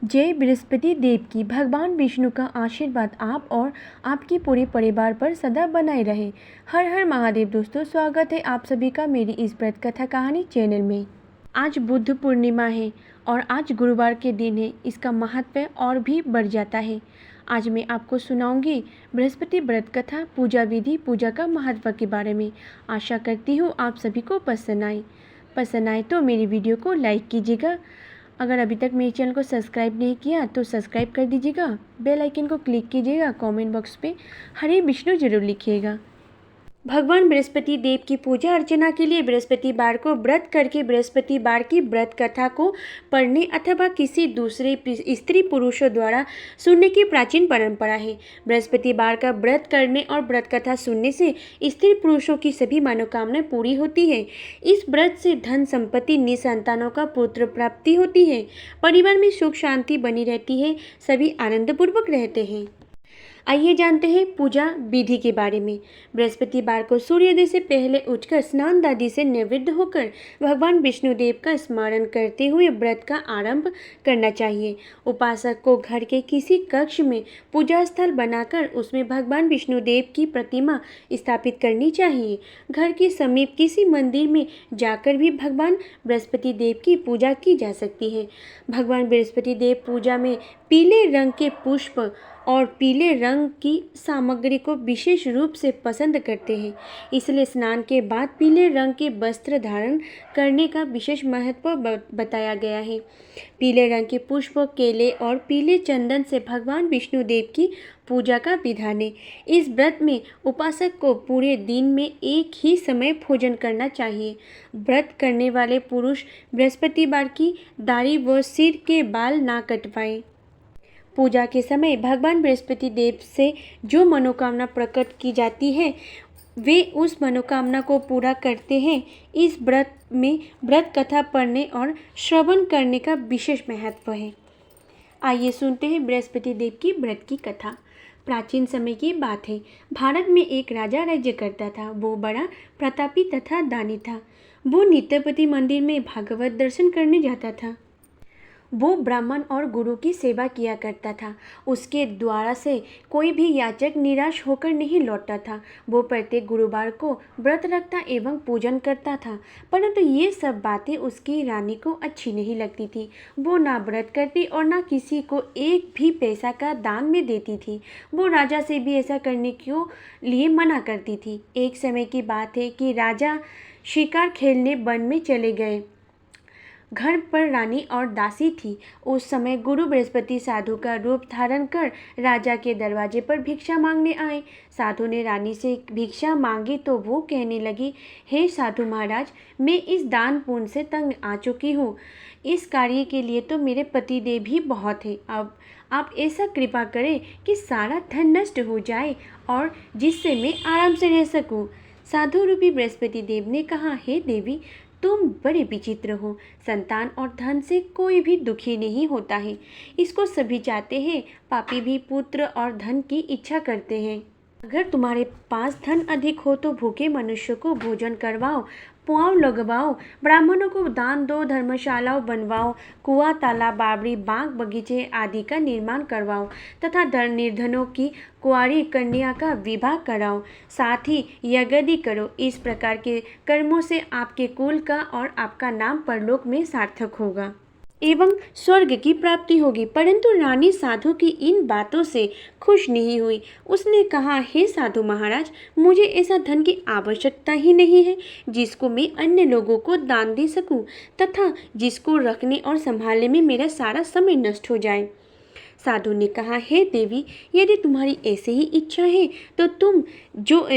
जय बृहस्पति देव की। भगवान विष्णु का आशीर्वाद आप और आपके पूरे परिवार पर सदा बनाए रहे। हर हर महादेव। दोस्तों, स्वागत है आप सभी का मेरी इस व्रत कथा कहानी चैनल में। आज बुद्ध पूर्णिमा है और आज गुरुवार के दिन है। इसका महत्व और भी बढ़ जाता है। आज मैं आपको सुनाऊंगी बृहस्पति व्रत कथा, पूजा विधि, पूजा का महत्व के बारे में। आशा करती हूँ आप सभी को पसंद आए तो मेरी वीडियो को लाइक कीजिएगा। अगर अभी तक मेरे चैनल को सब्सक्राइब नहीं किया तो सब्सक्राइब कर दीजिएगा। बेल आइकन को क्लिक कीजिएगा। कमेंट बॉक्स पे हरे विष्णु जरूर लिखिएगा। भगवान बृहस्पति देव की पूजा अर्चना के लिए बृहस्पतिवार को व्रत करके बृहस्पतिवार की व्रत कथा को पढ़ने अथवा किसी दूसरे स्त्री पुरुषों द्वारा सुनने की प्राचीन परंपरा है। बृहस्पतिवार का व्रत करने और व्रत कथा सुनने से स्त्री पुरुषों की सभी मनोकामनाएं पूरी होती है। इस व्रत से धन संपत्ति, निसंतानों का पुत्र प्राप्ति होती है, परिवार में सुख शांति बनी रहती है, सभी आनंदपूर्वक रहते हैं। आइए जानते हैं पूजा विधि के बारे में। बृहस्पतिवार को सूर्योदय से पहले उठकर स्नान दादी से निवृत्त होकर भगवान विष्णुदेव का स्मरण करते हुए व्रत का आरंभ करना चाहिए। उपासक को घर के किसी कक्ष में पूजा स्थल बनाकर उसमें भगवान विष्णुदेव की प्रतिमा स्थापित करनी चाहिए। घर के समीप किसी मंदिर में जाकर भी भगवान बृहस्पति देव की पूजा की जा सकती है। भगवान बृहस्पति देव पूजा में पीले रंग के पुष्प और पीले रंग की सामग्री को विशेष रूप से पसंद करते हैं, इसलिए स्नान के बाद पीले रंग के वस्त्र धारण करने का विशेष महत्व बताया गया है। पीले रंग के पुष्प, केले और पीले चंदन से भगवान विष्णुदेव की पूजा का विधान है। इस व्रत में उपासक को पूरे दिन में एक ही समय भोजन करना चाहिए। व्रत करने वाले पुरुष बृहस्पतिवार की दाढ़ी व सिर के बाल ना कटवाएं। पूजा के समय भगवान बृहस्पति देव से जो मनोकामना प्रकट की जाती है वे उस मनोकामना को पूरा करते हैं। इस व्रत में व्रत कथा पढ़ने और श्रवण करने का विशेष महत्व है। आइए सुनते हैं बृहस्पति देव की व्रत की कथा। प्राचीन समय की बात है। भारत में एक राजा राज्य करता था। वो बड़ा प्रतापी तथा दानी था। वो नित्यपति मंदिर में भागवत दर्शन करने जाता था। वो ब्राह्मण और गुरु की सेवा किया करता था। उसके द्वारा से कोई भी याचक निराश होकर नहीं लौटता था। वो प्रत्येक गुरुवार को व्रत रखता एवं पूजन करता था, परंतु ये सब बातें उसकी रानी को अच्छी नहीं लगती थी। वो ना व्रत करती और ना किसी को एक भी पैसा का दान में देती थी। वो राजा से भी ऐसा करने के लिए मना करती थी। एक समय की बात है कि राजा शिकार खेलने वन में चले गए। घर पर रानी और दासी थी। उस समय गुरु बृहस्पति साधु का रूप धारण कर राजा के दरवाजे पर भिक्षा मांगने आए। साधु ने रानी से भिक्षा मांगी तो वो कहने लगी, हे साधु महाराज, मैं इस दान पुण्य से तंग आ चुकी हूँ। इस कार्य के लिए तो मेरे पतिदेव ही बहुत हैं। अब आप ऐसा कृपा करें कि सारा धन नष्ट हो जाए और जिससे मैं आराम से रह सकूँ। साधु रूपी बृहस्पति देव ने कहा, हे देवी, तुम बड़े विचित्र हो। संतान और धन से कोई भी दुखी नहीं होता है, इसको सभी चाहते हैं। पापी भी पुत्र और धन की इच्छा करते हैं। अगर तुम्हारे पास धन अधिक हो तो भूखे मनुष्य को भोजन करवाओ, पुआल लगवाओ, ब्राह्मणों को दान दो, धर्मशालाओं बनवाओ, कुआं, तालाब, बावड़ी, बाग बगीचे आदि का निर्माण करवाओ तथा निर्धनों की कुंवारी कन्या का विवाह कराओ, साथ ही यज्ञादि करो। इस प्रकार के कर्मों से आपके कुल का और आपका नाम परलोक में सार्थक होगा एवं स्वर्ग की प्राप्ति होगी। परंतु रानी साधु की इन बातों से खुश नहीं हुई। उसने कहा, हे साधु महाराज, मुझे ऐसा धन की आवश्यकता ही नहीं है जिसको मैं अन्य लोगों को दान दे सकूं तथा जिसको रखने और संभालने में मेरा सारा समय नष्ट हो जाए। साधु ने कहा, हे देवी, यदि तुम्हारी ऐसे ही इच्छा है तो तुम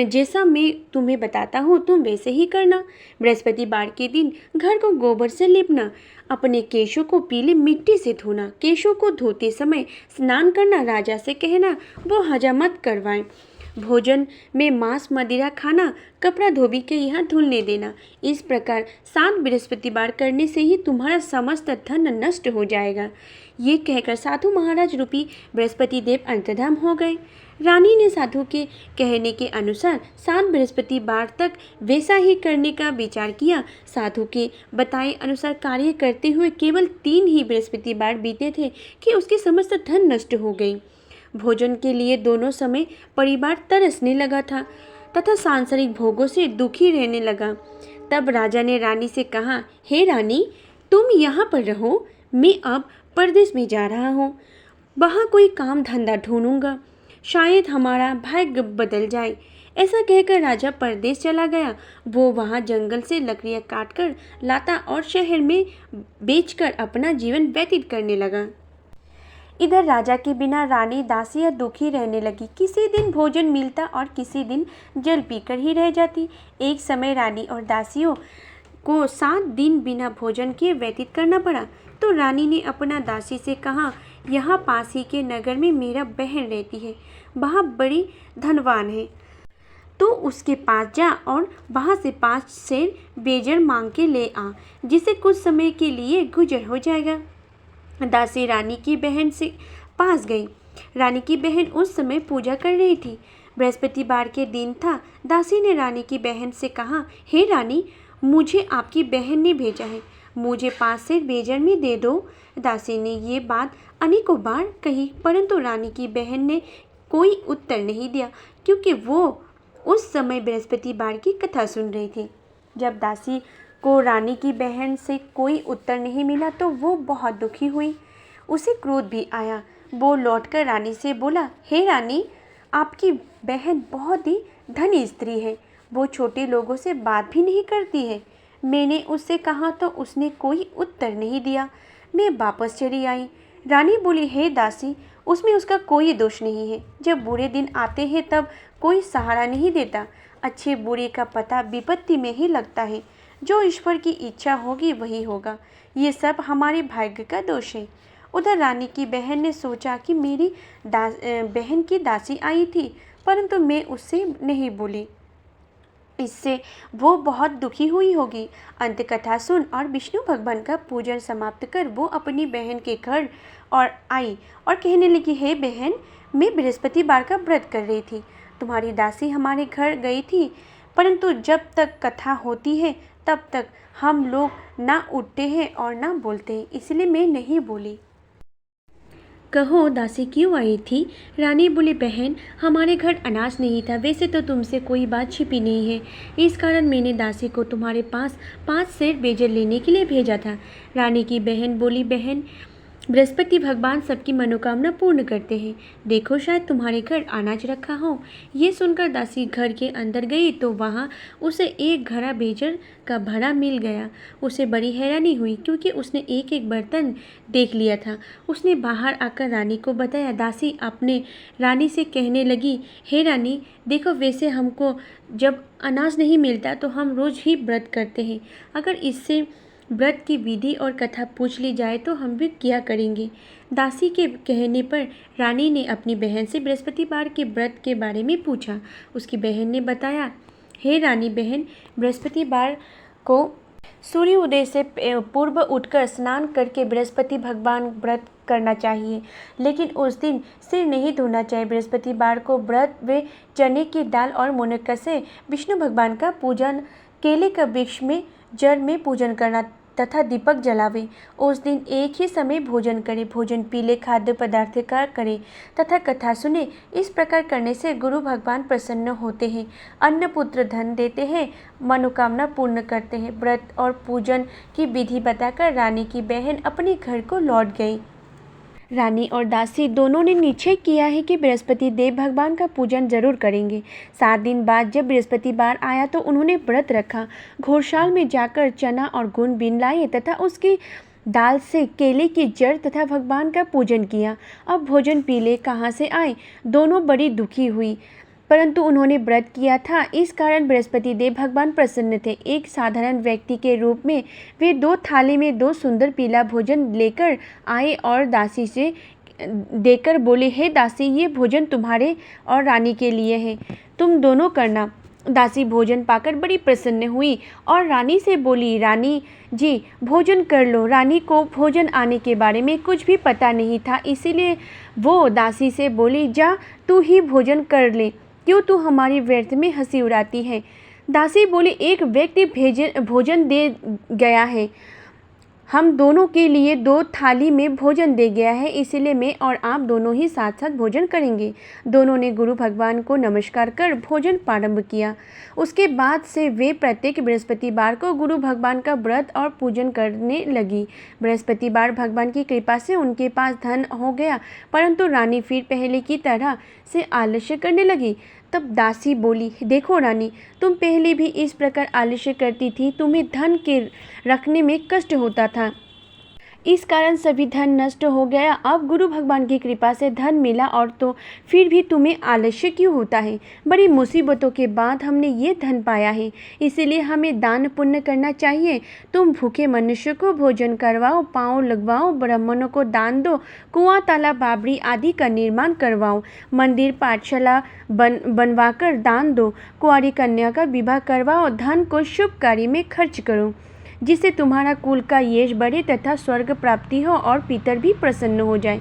जैसा मैं तुम्हें बताता हूँ तुम वैसे ही करना। बृहस्पतिवार के दिन घर को गोबर से लीपना, अपने केशों को पीले मिट्टी से धोना, केशों को धोते समय स्नान करना, राजा से कहना वो हजामत करवाएं, भोजन में मांस मदिरा खाना, कपड़ा धोबी के यहाँ धुलने देना। इस प्रकार 7 बृहस्पतिवार करने से ही तुम्हारा समस्त धन नष्ट हो जाएगा। ये कहकर साधु महाराज रूपी बृहस्पति देव अंतर्धान हो गए। रानी ने साधु के कहने के अनुसार 7 बृहस्पतिवार तक वैसा ही करने का विचार किया। साधु के बताए अनुसार कार्य करते हुए केवल 3 ही बृहस्पतिवार बीते थे कि उसकी समस्त धन नष्ट हो गई। भोजन के लिए दोनों समय परिवार तरसने लगा था तथा सांसारिक भोगों से दुखी रहने लगा। तब राजा ने रानी से कहा, हे रानी, तुम यहाँ पर रहो, मैं अब परदेश में जा रहा हूँ। वहाँ कोई काम धंधा ढूंढूंगा, शायद हमारा भाग्य बदल जाए। ऐसा कहकर राजा परदेश चला गया। वो वहाँ जंगल से लकड़ियाँ काटकर लाता और शहर में बेचकर अपना जीवन व्यतीत करने लगा। इधर राजा के बिना रानी दासियाँ दुखी रहने लगी। किसी दिन भोजन मिलता और किसी दिन जल पीकर ही रह जाती। एक समय रानी और दासियों को 7 दिन बिना भोजन के व्यतीत करना पड़ा। तो रानी ने अपना दासी से कहा, यहाँ पास ही के नगर में मेरा बहन रहती है, वहाँ बड़ी धनवान है, तो उसके पास जा और वहाँ से 5 सेर बेजर मांग के ले आ, जिसे कुछ समय के लिए गुजर हो जाएगा। दासी रानी की बहन से पास गई। रानी की बहन उस समय पूजा कर रही थी। बृहस्पतिवार के दिन था। दासी ने रानी की बहन से कहा, हे रानी, मुझे आपकी बहन ने भेजा है, मुझे 5 सेर बेजर में दे दो। दासी ने ये बात अनेकों बार कही, परंतु रानी की बहन ने कोई उत्तर नहीं दिया, क्योंकि वो उस समय बृहस्पतिवार की कथा सुन रही थी। जब दासी को रानी की बहन से कोई उत्तर नहीं मिला तो वो बहुत दुखी हुई। उसे क्रोध भी आया। वो लौटकर रानी से बोला, हे रानी, आपकी बहन बहुत ही धनी स्त्री है, वो छोटे लोगों से बात भी नहीं करती है। मैंने उससे कहा तो उसने कोई उत्तर नहीं दिया। मैं वापस चली आई। रानी बोली, हे दासी, उसमें उसका कोई दोष नहीं है। जब बुरे दिन आते हैं तब कोई सहारा नहीं देता। अच्छे बुरे का पता विपत्ति में ही लगता है। जो ईश्वर की इच्छा होगी वही होगा। ये सब हमारे भाग्य का दोष है। उधर रानी की बहन ने सोचा कि मेरी बहन की दासी आई थी, परंतु मैं उससे नहीं बोली, इससे वो बहुत दुखी हुई होगी। अंत कथा सुन और विष्णु भगवान का पूजन समाप्त कर वो अपनी बहन के घर और आई और कहने लगी, हे बहन, मैं बृहस्पतिवार का व्रत कर रही थी। तुम्हारी दासी हमारे घर गई थी, परंतु जब तक कथा होती है तब तक हम लोग ना उठते हैं और ना बोलते हैं, इसलिए मैं नहीं बोली। कहो, दासी क्यों आई थी? रानी बोली, बहन, हमारे घर अनाज नहीं था। वैसे तो तुमसे कोई बात छिपी नहीं है, इस कारण मैंने दासी को तुम्हारे पास 5 सेर बेजर लेने के लिए भेजा था। रानी की बहन बोली, बहन, बृहस्पति भगवान सबकी मनोकामना पूर्ण करते हैं। देखो, शायद तुम्हारे घर अनाज रखा हो। ये सुनकर दासी घर के अंदर गई तो वहाँ उसे एक घड़ा बेजर का भरा मिल गया। उसे बड़ी हैरानी हुई, क्योंकि उसने एक एक बर्तन देख लिया था। उसने बाहर आकर रानी को बताया। दासी अपने रानी से कहने लगी, हे रानी, देखो, वैसे हमको जब अनाज नहीं मिलता तो हम रोज़ ही व्रत करते हैं। अगर इससे व्रत की विधि और कथा पूछ ली जाए तो हम भी किया करेंगे। दासी के कहने पर रानी ने अपनी बहन से बृहस्पतिवार के व्रत के बारे में पूछा। उसकी बहन ने बताया, हे रानी बहन, बृहस्पतिवार को सूर्य उदय से पूर्व उठकर स्नान करके बृहस्पति भगवान व्रत करना चाहिए, लेकिन उस दिन सिर नहीं धोना चाहिए। बृहस्पतिवार को व्रत व चने की दाल और मुनक्का से विष्णु भगवान का पूजन, केले का वृक्ष में जड़ में पूजन करना तथा दीपक जलावे। उस दिन एक ही समय भोजन करें। भोजन पीले खाद्य पदार्थ का करें तथा कथा सुने। इस प्रकार करने से गुरु भगवान प्रसन्न होते हैं, अन्न पुत्र धन देते हैं, मनोकामना पूर्ण करते हैं। व्रत और पूजन की विधि बताकर रानी की बहन अपने घर को लौट गई। रानी और दासी दोनों ने निश्चय किया है कि बृहस्पति देव भगवान का पूजन जरूर करेंगे। 7 दिन बाद जब बृहस्पतिवार आया तो उन्होंने व्रत रखा। घोड़शाल में जाकर चना और गुण बीन लाए तथा उसकी दाल से केले की जड़ तथा भगवान का पूजन किया। अब भोजन पीले कहाँ से आए? दोनों बड़ी दुखी हुई, परंतु उन्होंने व्रत किया था, इस कारण बृहस्पति देव भगवान प्रसन्न थे। एक साधारण व्यक्ति के रूप में वे 2 थाली में 2 सुंदर पीला भोजन लेकर आए और दासी से देकर बोले, हे दासी, ये भोजन तुम्हारे और रानी के लिए है, तुम दोनों करना। दासी भोजन पाकर बड़ी प्रसन्न हुई और रानी से बोली, रानी जी भोजन कर लो। रानी को भोजन आने के बारे में कुछ भी पता नहीं था, इसीलिए वो दासी से बोली, जा तू ही भोजन कर ले, क्यों तू हमारी व्यर्थ में हंसी उड़ाती है। दासी बोली, एक व्यक्ति भोजन दे गया है, हम दोनों के लिए 2 थाली में भोजन दे गया है, इसलिए मैं और आप दोनों ही साथ साथ भोजन करेंगे। दोनों ने गुरु भगवान को नमस्कार कर भोजन प्रारंभ किया। उसके बाद से वे प्रत्येक बृहस्पतिवार को गुरु भगवान का व्रत और पूजन करने लगी। बृहस्पतिवार भगवान की कृपा से उनके पास धन हो गया, परंतु रानी फिर पहले की तरह से आलस्य करने लगी। तब दासी बोली, देखो रानी, तुम पहले भी इस प्रकार आलस्य करती थी, तुम्हें धन के रखने में कष्ट होता था, इस कारण सभी धन नष्ट हो गया। अब गुरु भगवान की कृपा से धन मिला और तो फिर भी तुम्हें आलस्य क्यों होता है। बड़ी मुसीबतों के बाद हमने ये धन पाया है, इसीलिए हमें दान पुण्य करना चाहिए। तुम भूखे मनुष्य को भोजन करवाओ, पाँव लगवाओ, ब्राह्मणों को दान दो, कुआं तालाब बावड़ी आदि का निर्माण करवाओ, मंदिर पाठशाला बनवाकर दान दो, कुंवारी कन्या का विवाह करवाओ, धन को शुभ कार्य में खर्च करो, जिससे तुम्हारा कुल का यश बढ़े तथा स्वर्ग प्राप्ति हो और पितर भी प्रसन्न हो जाए।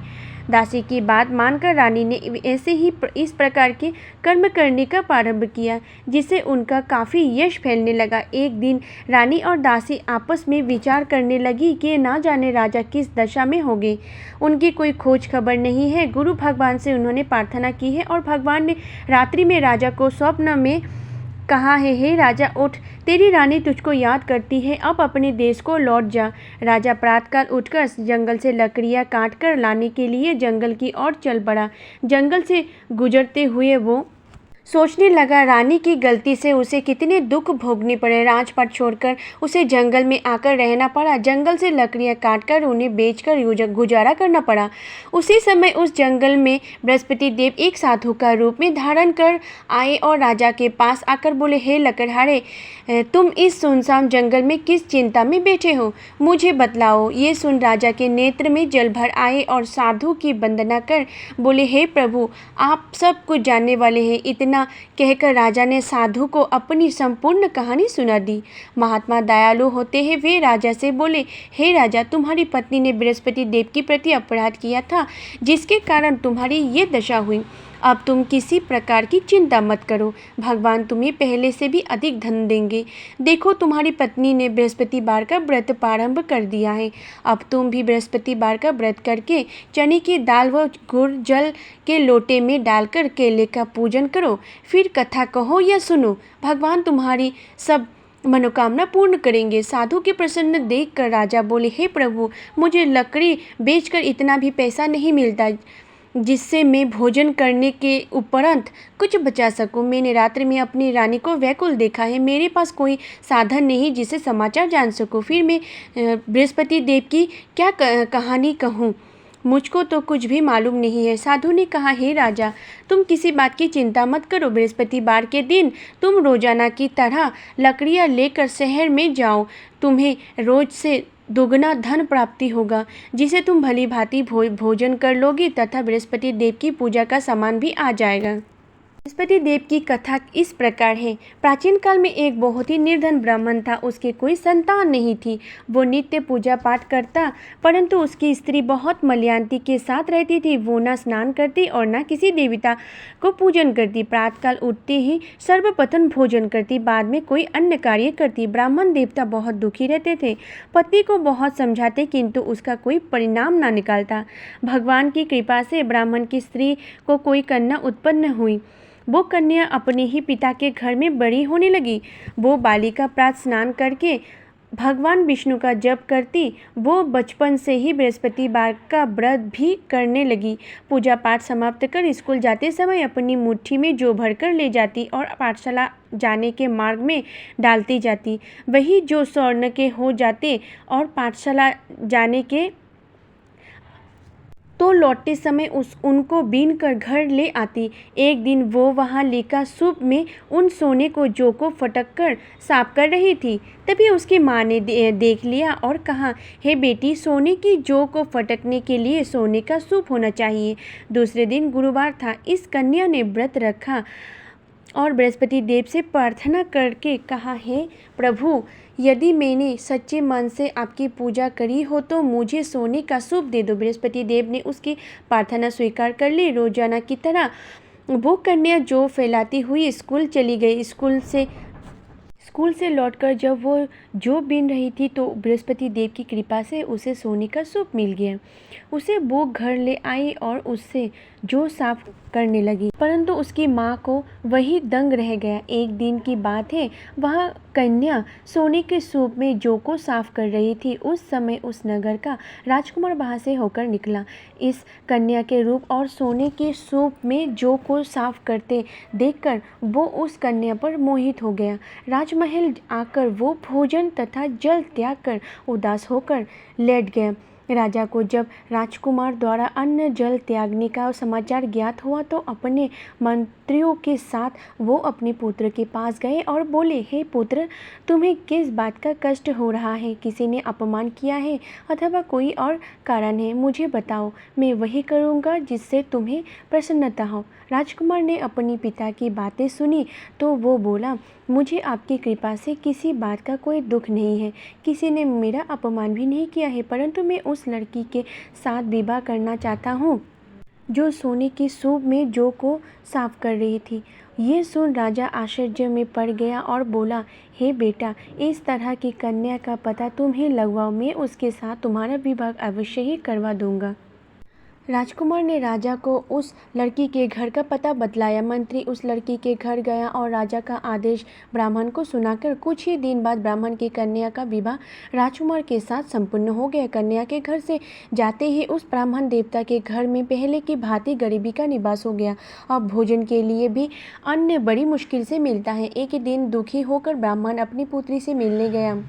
दासी की बात मानकर रानी ने ऐसे ही इस प्रकार के कर्म करने का प्रारंभ किया, जिससे उनका काफ़ी यश फैलने लगा। एक दिन रानी और दासी आपस में विचार करने लगी कि ना जाने राजा किस दशा में होंगे, उनकी कोई खोज खबर नहीं है। गुरु भगवान से उन्होंने प्रार्थना की है और भगवान ने रात्रि में राजा को स्वप्न में कहा है, हे राजा उठ, तेरी रानी तुझको याद करती है, अब अपने देश को लौट जा। राजा प्रातःकाल उठकर जंगल से लकड़ियां काटकर लाने के लिए जंगल की ओर चल पड़ा। जंगल से गुजरते हुए वो सोचने लगा, रानी की गलती से उसे कितने दुख भोगने पड़े। राजपाट छोड़कर उसे जंगल में आकर रहना पड़ा। जंगल से लकड़ियां काटकर उन्हें बेचकर गुजारा करना पड़ा। उसी समय उस जंगल में बृहस्पति देव एक साधु का रूप में धारण कर आए और राजा के पास आकर बोले, हे लकड़हारे, तुम इस सुनसान जंगल में किस चिंता में बैठे हो, मुझे बतलाओ। ये सुन राजा के नेत्र में जल भर आए और साधु की वंदना कर बोले, हे प्रभु, आप सब कुछ जानने वाले हैं। इतना कहकर राजा ने साधु को अपनी संपूर्ण कहानी सुना दी। महात्मा दयालु होते हैं, वे राजा से बोले, हे राजा, तुम्हारी पत्नी ने बृहस्पति देव के प्रति अपराध किया था, जिसके कारण तुम्हारी ये दशा हुई। अब तुम किसी प्रकार की चिंता मत करो, भगवान तुम्हें पहले से भी अधिक धन देंगे। देखो, तुम्हारी पत्नी ने बृहस्पतिवार का व्रत प्रारंभ कर दिया है। अब तुम भी बृहस्पतिवार का व्रत करके चने की दाल व गुड़ जल के लोटे में डालकर केले का पूजन करो, फिर कथा कहो या सुनो, भगवान तुम्हारी सब मनोकामना पूर्ण करेंगे। साधु के प्रसन्न देखकर राजा बोले, हे प्रभु, मुझे लकड़ी बेचकर इतना भी पैसा नहीं मिलता जिससे मैं भोजन करने के उपरांत कुछ बचा सकूं। मैंने रात्रि में अपनी रानी को व्याकुल देखा है, मेरे पास कोई साधन नहीं जिससे समाचार जान सकूं। फिर मैं बृहस्पति देव की क्या कहानी कहूं, मुझको तो कुछ भी मालूम नहीं है। साधु ने कहा, हे राजा, तुम किसी बात की चिंता मत करो। बृहस्पतिवार के दिन तुम रोजाना की तरह लकड़ियाँ लेकर शहर में जाओ, तुम्हें रोज से दोगुना धन प्राप्ति होगा, जिसे तुम भली भांति भोजन कर लोगी तथा बृहस्पति देव की पूजा का सामान भी आ जाएगा। बृहस्पति देव की कथा इस प्रकार है। प्राचीन काल में एक बहुत ही निर्धन ब्राह्मण था, उसके कोई संतान नहीं थी। वो नित्य पूजा पाठ करता, परंतु उसकी स्त्री बहुत मलयान्ती के साथ रहती थी। वो न स्नान करती और न किसी देवता को पूजन करती। प्रातःकाल उठते ही सर्वप्रथम भोजन करती, बाद में कोई अन्य कार्य करती। ब्राह्मण देवता बहुत दुखी रहते थे, पति को बहुत समझाते, किंतु उसका कोई परिणाम ना निकालता। भगवान की कृपा से ब्राह्मण की स्त्री को कोई कन्या उत्पन्न हुई। वो कन्या अपने ही पिता के घर में बड़ी होने लगी। वो बालिका प्रातः स्नान करके भगवान विष्णु का जप करती। वो बचपन से ही बृहस्पतिवार का व्रत भी करने लगी। पूजा पाठ समाप्त कर स्कूल जाते समय अपनी मुट्ठी में जो भरकर ले जाती और पाठशाला जाने के मार्ग में डालती जाती, वही जो स्वर्ण के हो जाते और पाठशाला जाने के तो लौटते समय उनको बीन कर घर ले आती। एक दिन वो वहाँ लेका सूप में उन सोने को जौ को फटक कर साफ कर रही थी। तभी उसकी माँ ने देख लिया और कहा, हे बेटी, सोने की जौ को फटकने के लिए सोने का सूप होना चाहिए। दूसरे दिन गुरुवार था। इस कन्या ने व्रत रखा और बृहस्पति देव से प्रार्थना करके कहा, हे प्रभु, यदि मैंने सच्चे मन से आपकी पूजा करी हो तो मुझे सोने का सूप दे दो। बृहस्पति देव ने उसकी प्रार्थना स्वीकार कर ली। रोजाना की तरह वो कन्या जौ फैलाती हुई स्कूल चली गई। स्कूल से लौटकर जब वो जौ बीन रही थी तो बृहस्पति देव की कृपा से उसे सोने का सूप मिल गया। उसे वो घर ले आई और उससे जौ साफ करने लगी, परंतु उसकी माँ को वही दंग रह गया। एक दिन की बात है, वह कन्या सोने के सूप में जौ को साफ कर रही थी। उस समय उस नगर का राजकुमार वहाँ से होकर निकला। इस कन्या के रूप और सोने के सूप में जौ को साफ करते देखकर वो उस कन्या पर मोहित हो गया। राजमहल आकर वो भोजन तथा जल त्याग कर उदास होकर लेट गया। राजा को जब राजकुमार द्वारा अन्न जल त्यागने का समाचार ज्ञात हुआ तो अपने मंत्रियों के साथ वो अपने पुत्र के पास गए और बोले, हे पुत्र, तुम्हें किस बात का कष्ट हो रहा है? किसी ने अपमान किया है अथवा कोई और कारण है? मुझे बताओ, मैं वही करूँगा जिससे तुम्हें प्रसन्नता हो। राजकुमार ने अपनी पिता की बातें सुनी तो वो बोला, मुझे आपकी कृपा से किसी बात का कोई दुख नहीं है। किसी ने मेरा अपमान भी नहीं किया है, परंतु मैं उस लड़की के साथ विवाह करना चाहता हूँ जो सोने के सूप में जौ को साफ कर रही थी। ये सुन राजा आश्चर्य में पड़ गया और बोला, हे बेटा, इस तरह की कन्या का पता तुम ही लगवाओ, मैं उसके साथ तुम्हारा विवाह अवश्य ही करवा दूंगा। राजकुमार ने राजा को उस लड़की के घर का पता बतलाया। मंत्री उस लड़की के घर गया और राजा का आदेश ब्राह्मण को सुनाकर कुछ ही दिन बाद ब्राह्मण की कन्या का विवाह राजकुमार के साथ संपन्न हो गया। कन्या के घर से जाते ही उस ब्राह्मण देवता के घर में पहले की भांति गरीबी का निवास हो गया। अब भोजन के लिए भी अन्न बड़ी मुश्किल से मिलता है। एक दिन दुखी होकर ब्राह्मण अपनी पुत्री से मिलने गया।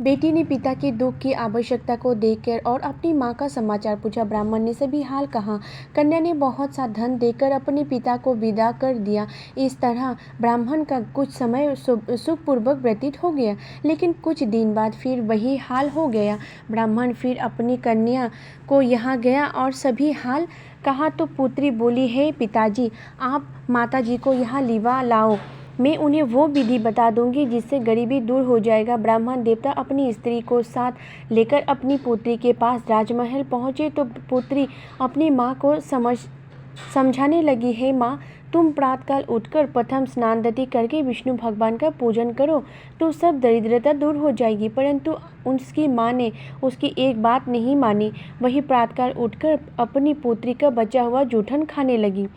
बेटी ने पिता के दुख की आवश्यकता को देखकर और अपनी माँ का समाचार पूछा। ब्राह्मण ने सभी हाल कहा। कन्या ने बहुत सा धन देकर अपने पिता को विदा कर दिया। इस तरह ब्राह्मण का कुछ समय सुखपूर्वक व्यतीत हो गया, लेकिन कुछ दिन बाद फिर वही हाल हो गया। ब्राह्मण फिर अपनी कन्या को यहाँ गया और सभी हाल कहा तो पुत्री बोली, हे पिताजी, आप माताजी को यहाँ लिवा लाओ, मैं उन्हें वो विधि बता दूंगी जिससे गरीबी दूर हो जाएगा। ब्राह्मण देवता अपनी स्त्री को साथ लेकर अपनी पुत्री के पास राजमहल पहुँचे तो पुत्री अपनी माँ को समझाने लगी, हे माँ, तुम प्रातःकाल उठकर प्रथम स्नानादि करके विष्णु भगवान का पूजन करो तो सब दरिद्रता दूर हो जाएगी। परंतु उसकी माँ ने उसकी एक बात नहीं मानी। वही प्रातःकाल उठकर अपनी पुत्री का बचा हुआ जूठन खाने लगी।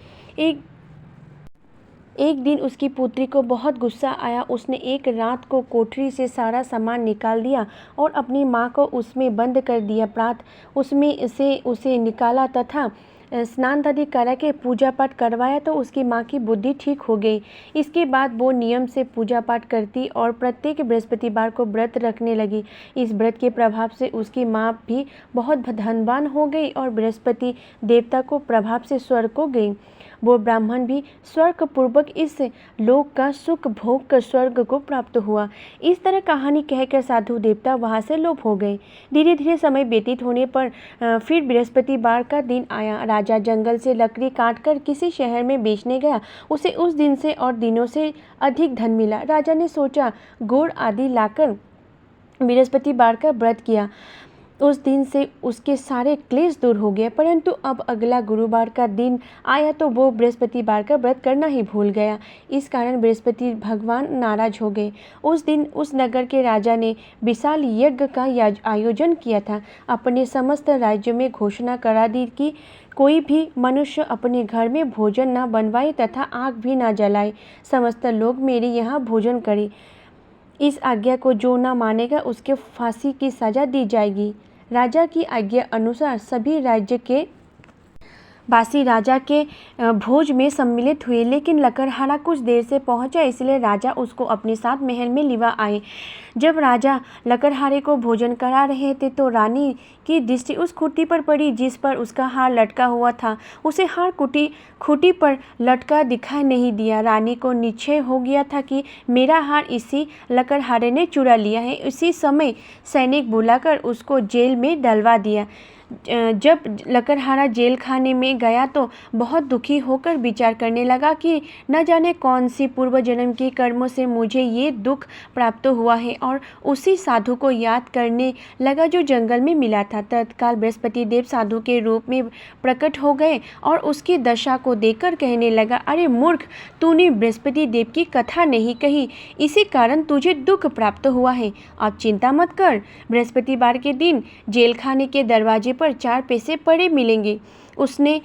एक दिन उसकी पुत्री को बहुत गुस्सा आया। उसने एक रात को कोठरी से सारा सामान निकाल दिया और अपनी माँ को उसमें बंद कर दिया। प्रातः उसमें से उसे निकाला तथा स्नान आदि करा के पूजा पाठ करवाया तो उसकी माँ की बुद्धि ठीक हो गई। इसके बाद वो नियम से पूजा पाठ करती और प्रत्येक बृहस्पतिवार को व्रत रखने लगी। इस व्रत के प्रभाव से उसकी माँ भी बहुत धनवान हो गई और बृहस्पति देवता को प्रभाव से स्वर्ग को गई। वो ब्राह्मण भी स्वर्ग पूर्वक इस लोक का सुख भोग कर स्वर्ग को प्राप्त हुआ। इस तरह कहानी कहकर साधु देवता वहाँ से लोप हो गए। धीरे धीरे समय व्यतीत होने पर फिर बृहस्पतिवार का दिन आया। राजा जंगल से लकड़ी काटकर किसी शहर में बेचने गया। उसे उस दिन से और दिनों से अधिक धन मिला। राजा ने सोचा, गुड़ आदि लाकर बृहस्पतिवार का व्रत किया। उस दिन से उसके सारे क्लेश दूर हो गए। परंतु अब अगला गुरुवार का दिन आया तो वो बृहस्पतिवार का व्रत करना ही भूल गया। इस कारण बृहस्पति भगवान नाराज हो गए। उस दिन उस नगर के राजा ने विशाल यज्ञ का आयोजन किया था। अपने समस्त राज्य में घोषणा करा दी कि कोई भी मनुष्य अपने घर में भोजन न बनवाए तथा आग भी न जलाए। समस्त लोग मेरे यहाँ भोजन करें। इस आज्ञा को जो न मानेगा उसके फांसी की सजा दी जाएगी। राजा की आज्ञा अनुसार सभी राज्य के वासी राजा के भोज में सम्मिलित हुए, लेकिन लकड़हारा कुछ देर से पहुंचा, इसलिए राजा उसको अपने साथ महल में लिवा आए। जब राजा लकड़हारे को भोजन करा रहे थे तो रानी की दृष्टि उस खूंटी पर पड़ी जिस पर उसका हार लटका हुआ था। उसे हार खूंटी पर लटका दिखाई नहीं दिया। रानी को निश्चय हो गया था कि मेरा हार इसी लकड़हारे ने चुरा लिया है। उसी समय सैनिक बुलाकर उसको जेल में डलवा दिया। जब लकड़हारा जेल खाने में गया तो बहुत दुखी होकर विचार करने लगा कि न जाने कौन सी पूर्व जन्म के कर्मों से मुझे ये दुख प्राप्त हुआ है, और उसी साधु को याद करने लगा जो जंगल में मिला था। तत्काल बृहस्पति देव साधु के रूप में प्रकट हो गए और उसकी दशा को देखकर कहने लगा, अरे मूर्ख, तूने बृहस्पति देव की कथा नहीं कही, इसी कारण तुझे दुख प्राप्त हुआ है। अब चिंता मत कर, बृहस्पतिवार के दिन जेल खाने के दरवाजे पर 4 पैसे पड़े मिलेंगे। उसने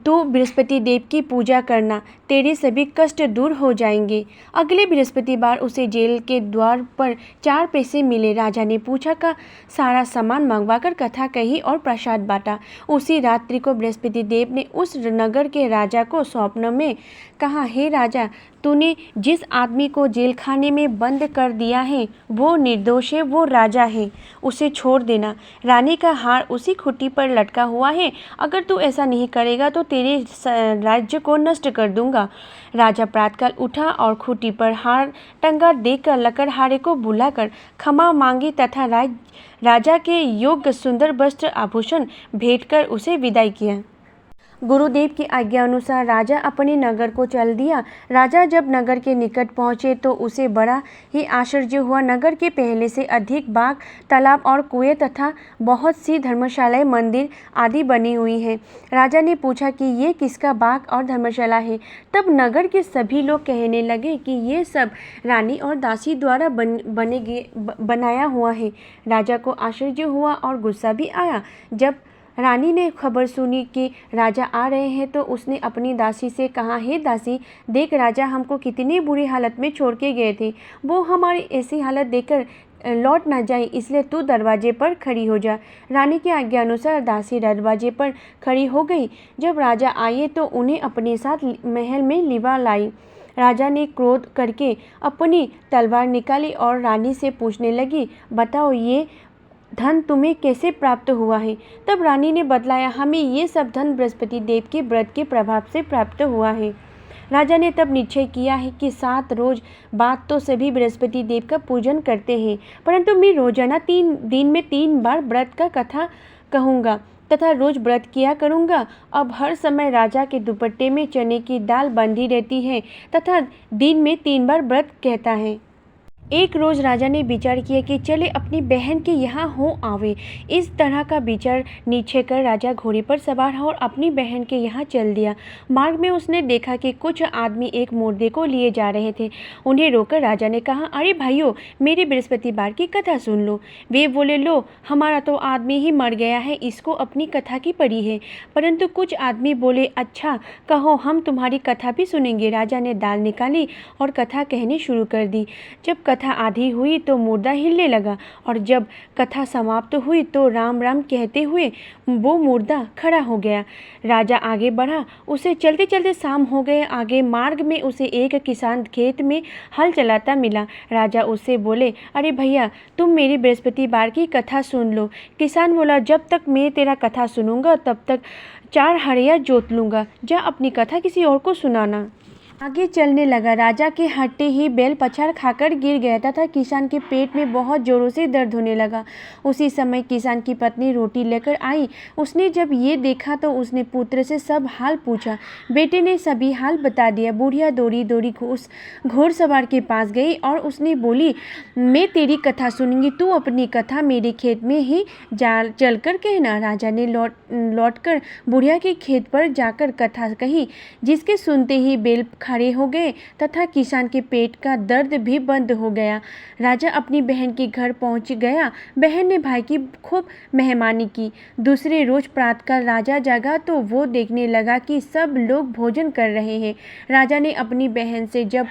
तो बृहस्पति देव की पूजा करना, तेरे सभी कष्ट दूर हो जाएंगे। अगले बृहस्पतिवार उसे जेल के द्वार पर 4 पैसे मिले। राजा ने पूछा का सारा सामान मंगवाकर कथा कही और प्रसाद बांटा। उसी रात्रि को बृहस्पति देव ने उस नगर के राजा को स्वप्न में कहा, हे राजा, तूने जिस आदमी को जेल खाने में बंद कर दिया है वो निर्दोष है, वो राजा है, उसे छोड़ देना। रानी का हार उसी खुट्टी पर लटका हुआ है, अगर तू ऐसा नहीं करेगा तो तेरे राज्य को नष्ट कर दूंगा। राजा प्रातःकाल उठा और खुट्टी पर हार टंगा देखकर लकड़हारे को बुलाकर क्षमा मांगी तथा राजा के योग्य सुंदर वस्त्र आभूषण भेंट कर उसे विदाई किया। गुरुदेव की आज्ञा अनुसार राजा अपने नगर को चल दिया। राजा जब नगर के निकट पहुंचे तो उसे बड़ा ही आश्चर्य हुआ। नगर के पहले से अधिक बाग, तालाब और कुएं तथा बहुत सी धर्मशालाएं, मंदिर आदि बनी हुई हैं। राजा ने पूछा कि ये किसका बाग और धर्मशाला है। तब नगर के सभी लोग कहने लगे कि ये सब रानी और दासी द्वारा बनाया हुआ है। राजा को आश्चर्य हुआ और गुस्सा भी आया। जब रानी ने खबर सुनी कि राजा आ रहे हैं तो उसने अपनी दासी से कहा, हे दासी, देख राजा हमको कितनी बुरी हालत में छोड़ के गए थे, वो हमारी ऐसी हालत देखकर लौट ना जाए, इसलिए तू दरवाजे पर खड़ी हो जा। रानी की आज्ञा अनुसार दासी दरवाजे पर खड़ी हो गई। जब राजा आए तो उन्हें अपने साथ महल में लिवा लाई। राजा ने क्रोध करके अपनी तलवार निकाली और रानी से पूछने लगी, बताओ ये धन तुम्हें कैसे प्राप्त हुआ है। तब रानी ने बतलाया, हमें ये सब धन बृहस्पति देव के व्रत के प्रभाव से प्राप्त हुआ है। राजा ने तब निश्चय किया है कि 7 रोज बाद तो सभी बृहस्पति देव का पूजन करते हैं, परंतु मैं रोजाना 3 दिन में 3 बार व्रत का कथा कहूँगा तथा रोज व्रत किया करूँगा। अब हर समय राजा के दुपट्टे में चने की दाल बंधी रहती है तथा दिन में 3 बार व्रत कहता है। एक रोज राजा ने विचार किया कि चले अपनी बहन के यहाँ हो आवे। इस तरह का विचार नीचे कर राजा घोड़े पर सवार हो और अपनी बहन के यहाँ चल दिया। मार्ग में उसने देखा कि कुछ आदमी एक मुर्दे को लिए जा रहे थे। उन्हें रोककर राजा ने कहा, अरे भाइयों, मेरी बृहस्पतिवार की कथा सुन लो। वे बोले, लो, हमारा तो आदमी ही मर गया है, इसको अपनी कथा की पड़ी है। परंतु कुछ आदमी बोले, अच्छा कहो, हम तुम्हारी कथा भी सुनेंगे। राजा ने दाल निकाली और कथा कहनी शुरू कर दी। जब कथा आधी हुई तो मुर्दा हिलने लगा और जब कथा समाप्त हुई तो राम राम कहते हुए वो मुर्दा खड़ा हो गया। राजा आगे बढ़ा, उसे चलते चलते शाम हो गए। आगे मार्ग में उसे एक किसान खेत में हल चलाता मिला। राजा उससे बोले, अरे भैया, तुम मेरी बृहस्पतिवार की कथा सुन लो। किसान बोला, जब तक मैं तेरा कथा सुनूंगा तब तक 4 हड़िया जोत लूँगा, जा अपनी कथा किसी और को सुनाना। आगे चलने लगा। राजा के हटते ही बैल पछाड़ खाकर गिर गया तथा किसान के पेट में बहुत जोरों से दर्द होने लगा। उसी समय किसान की पत्नी रोटी लेकर आई। उसने जब ये देखा तो उसने पुत्र से सब हाल पूछा। बेटे ने सभी हाल बता दिया। बुढ़िया दौड़ी दौड़ी उस घोड़सवार के पास गई और उसने बोली, मैं तेरी कथा सुनूंगी, तू अपनी कथा मेरे खेत में ही चल कर कहना। राजा ने लौट कर बुढ़िया के खेत पर जाकर कथा कही, जिसके सुनते ही बैल खड़े हो गए तथा किसान के पेट का दर्द भी बंद हो गया। राजा अपनी बहन के घर पहुंच गया। बहन ने भाई की खूब मेहमानी की। दूसरे रोज प्रातःकाल राजा जागा तो वो देखने लगा कि सब लोग भोजन कर रहे हैं। राजा ने अपनी बहन से जब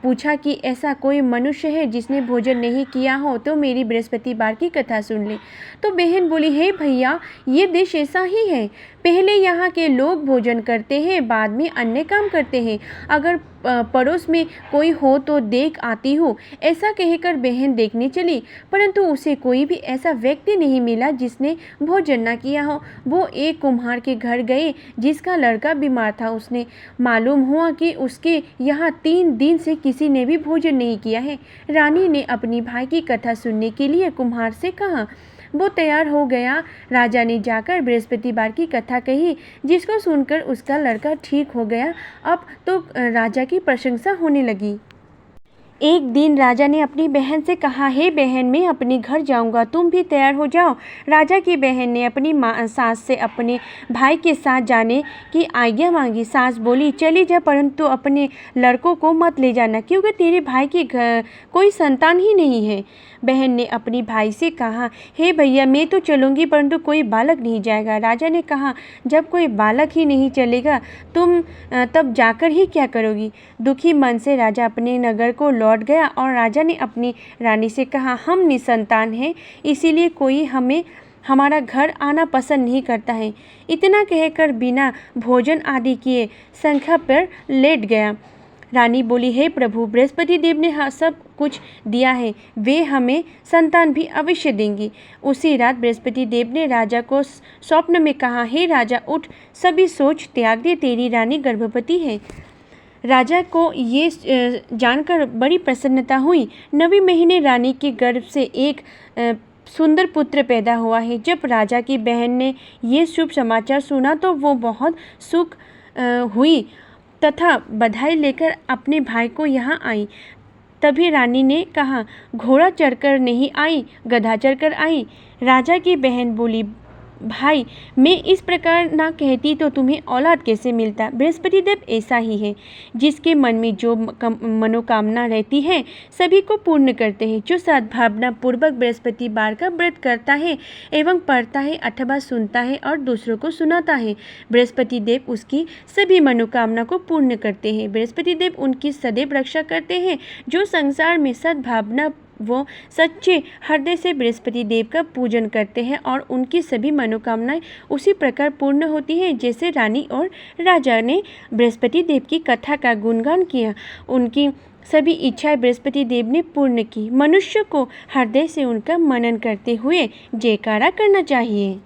पूछा कि ऐसा कोई मनुष्य है जिसने भोजन नहीं किया हो तो मेरी बृहस्पतिवार की कथा सुन ले। तो बहन बोली, हे भैया, ये देश ऐसा ही है, पहले यहाँ के लोग भोजन करते हैं, बाद में अन्य काम करते हैं। अगर पड़ोस में कोई हो तो देख आती हूँ। ऐसा कहकर बहन देखने चली, परंतु उसे कोई भी ऐसा व्यक्ति नहीं मिला जिसने भोजन न किया हो। वो एक कुम्हार के घर गए जिसका लड़का बीमार था। उसने मालूम हुआ कि उसके यहाँ 3 दिन से किसी ने भी भोजन नहीं किया है। रानी ने अपनी भाई की कथा सुनने के लिए कुम्हार से कहा। वो तैयार हो गया। राजा ने जाकर बृहस्पतिवार की कथा कही, जिसको सुनकर उसका लड़का ठीक हो गया। अब तो राजा की प्रशंसा होने लगी। एक दिन राजा ने अपनी बहन से कहा, हे बहन, मैं अपने घर जाऊंगा, तुम भी तैयार हो जाओ। राजा की बहन ने अपनी सास से अपने भाई के साथ जाने की आज्ञा मांगी। सास बोली, चली जा, परंतु अपने लड़कों को मत ले जाना, क्योंकि तेरे भाई के घर कोई संतान ही नहीं है। बहन ने अपनी भाई से कहा, हे भैया, मैं तो चलूँगी, परंतु कोई बालक नहीं जाएगा। राजा ने कहा, जब कोई बालक ही नहीं चलेगा, तुम तब जाकर ही क्या करोगी। दुखी मन से राजा अपने नगर को लौट गया और राजा ने अपनी रानी से कहा, हम निसंतान हैं, इसीलिए कोई हमें हमारा घर आना पसंद नहीं करता है। इतना कहकर बिना भोजन आदि किए शंखा पर लेट गया। रानी बोली, हे प्रभु, बृहस्पति देव ने सब कुछ दिया है, वे हमें संतान भी अवश्य देंगे। उसी रात बृहस्पति देव ने राजा को स्वप्न में कहा, हे राजा, उठ, सभी सोच त्याग दे, तेरी रानी गर्भवती है। राजा को ये जानकर बड़ी प्रसन्नता हुई। 9वें महीने रानी के गर्भ से एक सुंदर पुत्र पैदा हुआ है। जब राजा की बहन ने ये शुभ समाचार सुना तो वो बहुत सुख हुई तथा बधाई लेकर अपने भाई को यहाँ आई। तभी रानी ने कहा, घोड़ा चढ़कर नहीं आई, गधा चढ़कर आई। राजा की बहन बोली, भाई, मैं इस प्रकार ना कहती तो तुम्हें औलाद कैसे मिलता। बृहस्पति देव ऐसा ही है, जिसके मन में जो मनोकामना रहती है सभी को पूर्ण करते हैं। जो सद्भावना पूर्वक बृहस्पतिवार का व्रत करता है एवं पढ़ता है अथवा सुनता है और दूसरों को सुनाता है, बृहस्पति देव उसकी सभी मनोकामना को पूर्ण करते हैं। बृहस्पति देव उनकी सदैव रक्षा करते हैं। जो संसार में सद्भावना वो सच्चे हृदय से बृहस्पति देव का पूजन करते हैं और उनकी सभी मनोकामनाएं उसी प्रकार पूर्ण होती हैं जैसे रानी और राजा ने बृहस्पति देव की कथा का गुणगान किया। उनकी सभी इच्छाएं बृहस्पति देव ने पूर्ण की। मनुष्य को हृदय से उनका मनन करते हुए जयकारा करना चाहिए।